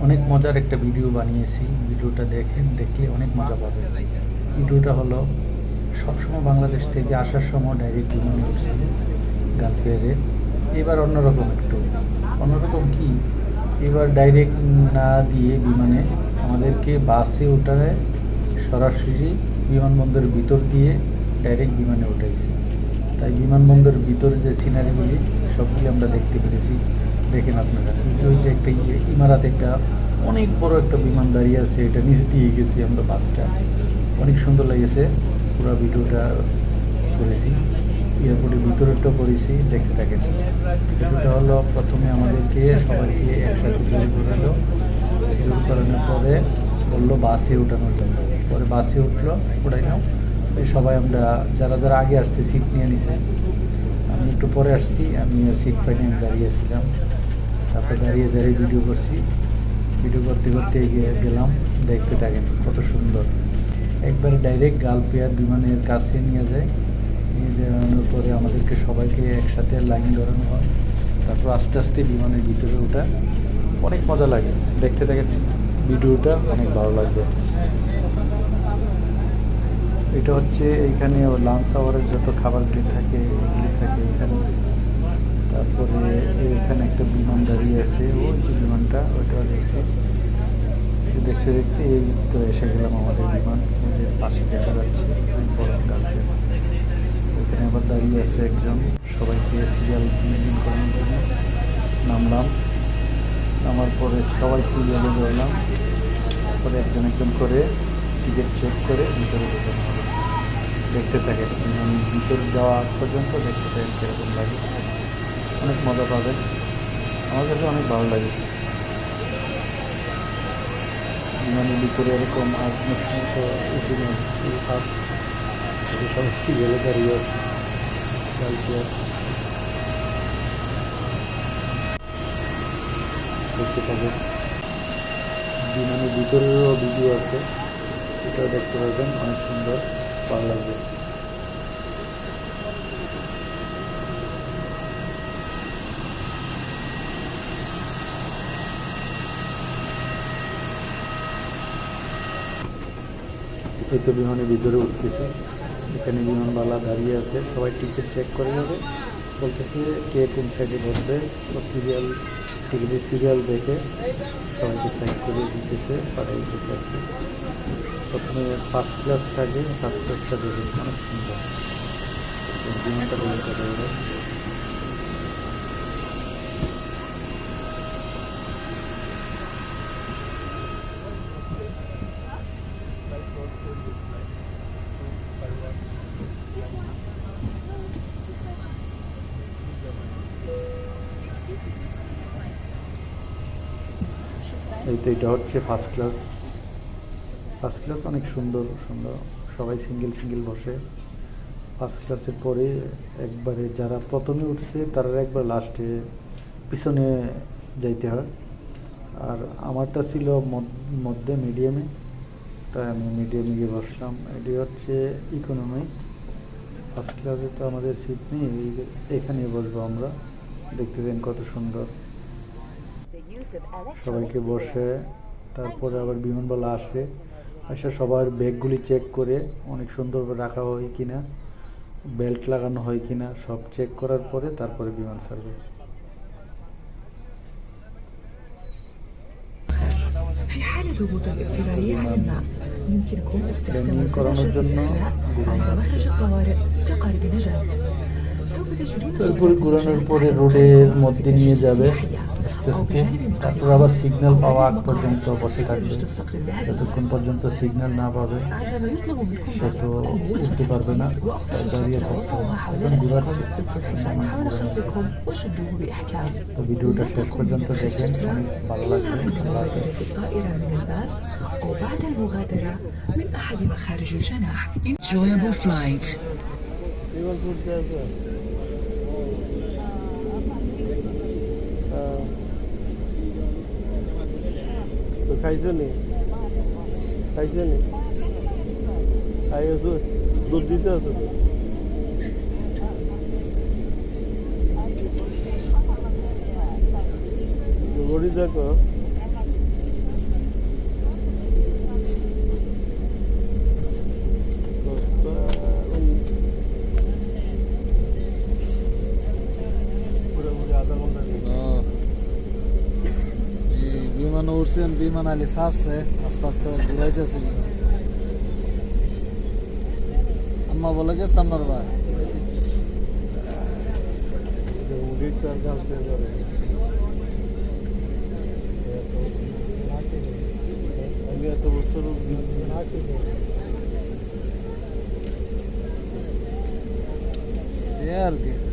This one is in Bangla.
অনেক মজার একটা ভিডিও বানিয়েছি, ভিডিওটা দেখেন, দেখলে অনেক মজা পাবেন। ভিডিওটা হলো সবসময় বাংলাদেশ থেকে আসার সময় ডাইরেক্ট বিমানে উঠছি গালফেয়ারে। এবার অন্যরকম একটু, অন্যরকম কি, এবার ডাইরেক্ট না দিয়ে বিমানে আমাদেরকে বাসে ওঠায় সরাসরি বিমানবন্দরের ভিতর দিয়ে ডাইরেক্ট বিমানে উঠাইছে। তাই বিমানবন্দরের ভিতরে যে সিনারিগুলি সবগুলি আমরা দেখতে পেরেছি। দেখেন আপনারা, ওই যে একটা ইমারাত, একটা অনেক বড় একটা বিমান দাঁড়িয়ে আছে, এটা নিচে দিয়ে গেছি আমরা বাসটা, অনেক সুন্দর লেগেছে। পুরো ভিডিওটা করেছি, এয়ারপোর্টের ভিতরেরটা করেছি, দেখতে থাকেন। ভিডিওটা হলো প্রথমে আমাদেরকে সবাইকে একসাথে জোর করালো, জোর করানোর পরে বললো বাসে ওঠানোর জন্য, পরে বাসে উঠলো, উঠাইলাম। সবাই আমরা যারা যারা আগে আসছে সিট নিয়ে নিছে, আমি একটু পরে আসছি, আমি সিট পাইনি, আমি দাঁড়িয়েছিলাম। তারপরে দাঁড়িয়ে দাঁড়িয়ে ভিডিও করছি, ভিডিও করতে করতে এগিয়ে গেলাম। দেখতে থাকেন কত সুন্দর, একবারে ডাইরেক্ট গালফেয়ার বিমানের কাছে নিয়ে যায়। নিয়ে যাওয়ানোর পরে আমাদেরকে সবাইকে একসাথে লাইন ধরানো হয়, তারপর আস্তে আস্তে বিমানের ভিতরে ওঠা, অনেক মজা লাগে। দেখতে থাকেন ভিডিওটা, অনেক ভালো লাগবে। এটা হচ্ছে এইখানে লাঞ্চ আওয়ারের যত খাবারগুলি থাকে এগুলি থাকে এখানে। তারপরে এখানে একটা বিমান দাঁড়িয়ে আছে, ওই যে বিমানটা ওইটা দেখছি। দেখতে দেখতে এই তো এসে গেলাম আমাদের বিমান, ওদের পাশে দেখা যাচ্ছে বড় গাছে। ওখানে আবার দাঁড়িয়ে আছে একজন, সবাইকে সিরিয়াল মেনটেন করানোর জন্য। নামলাম, নামার পরে সবাই সিরিয়ালে ধরলাম, তারপরে একজন একজন করে টিকিট চেক করে ভিতরে ঢোকানো হলো। দেখতে থাকেন, ভিতরে যাওয়া আগ পর্যন্ত দেখতে থাকেন কীরকম লাগে, অনেক মজা পাবেন। আমার কাছে অনেক ভালো লাগে বিমানের ভিতরে এরকম আসবার সময়। তো ফার্স্ট সবাই সিরিয়ালে দাঁড়িয়ে আছে দেখতে থাকেন। বিমানের ভিতরেরও ভিডিও আছে, এটাও দেখতে পাবেন, অনেক সুন্দর, ভালো লাগবে। এই তো বিমানের ভিতরে উঠতেছে, এখানে বিমানবালা দাঁড়িয়ে আছে, সবাই টিকিট চেক করে যাবে, বলতেছে কে কোন সাইডে বসবে। ও সিরিয়াল, টিকিটের সিরিয়াল দেখে সবাইকে সাইড করে দিতেছে, পাঠিয়ে দিতেছে আর কি। প্রথমে ফার্স্ট ক্লাস থাকে, ফার্স্ট ক্লাসটা দেখে অনেক সুন্দর, বিমানটা দেখে কথা বলে। এই তো এটা হচ্ছে ফার্স্ট ক্লাস। ফার্স্ট ক্লাস অনেক সুন্দর সুন্দর, সবাই সিঙ্গেল সিঙ্গেল বসে। ফার্স্ট ক্লাসের পরে একবারে যারা প্রথমে উঠছে তারা একবার লাস্টে পিছনে যাইতে হয়। আর আমারটা ছিল মধ্যে মিডিয়ামে, তাই আমি মিডিয়ামে গিয়ে বসলাম। এটি হচ্ছে ইকোনমি। ফার্স্ট ক্লাসে তো আমাদের সিট নেই, এখানে বসবো আমরা। দেখতে দেন কত সুন্দর, সবাইকে বসে। তারপরে আবার বিমানবালা আসে, এসে সবার ব্যাগগুলি চেক করে অনেক সুন্দরভাবে রাখা হয় কিনা, বেল্ট লাগানো হয় কিনা, সব চেক করার পরে তারপরে বিমান ছাড়বে। في حال الهبوط الاضطراري على الماء يمكنكم استخدام করানোর الزجاجة জন্য الأخرى عند مخرج الطوارئ كقارب نجاة. سوف تجدون তারপরে زجاجة ঘোরানোর النجاة পরে على রোডের القائمة মধ্যে بالدرجة নিয়ে যাবে السياحية আস্তে أو আস্তে। بجانب তারপর المقاعد আবার সিগন্যাল أو পাওয়া باب আগ المقاعد পর্যন্ত বসে في থাকবে, درجة الصقر الذهبي. যতক্ষণ পর্যন্ত সিগন্যাল না পাবে عندما يطلب منكم সে তো উঠতে পারবে না, তাই দাঁড়িয়ে থাকতে হবে। এখন ঘুরাচ্ছে, الحفاظ حول خصركم وشدوه بإحكام. তো ভিডিওটা শেষ পর্যন্ত দেখেন, অনেক ভালো লাগবে। عند আল্লাহ الغادرة হাফেজ। في الطائرة من الباب أو بعد المغادرة من أحد مخارج الجناح. Enjoyable flight. খাইছো নি খাই আছো, দুধ দিতে আছো তো। ঘড়ি দেখো। বিমান উঠছেন, বিমান আলি ছাড়ছে, আস্তে আস্তে ঘুরাইতেছে। আম্মা বলে গেছে আমার ভাই এত বছর আর কি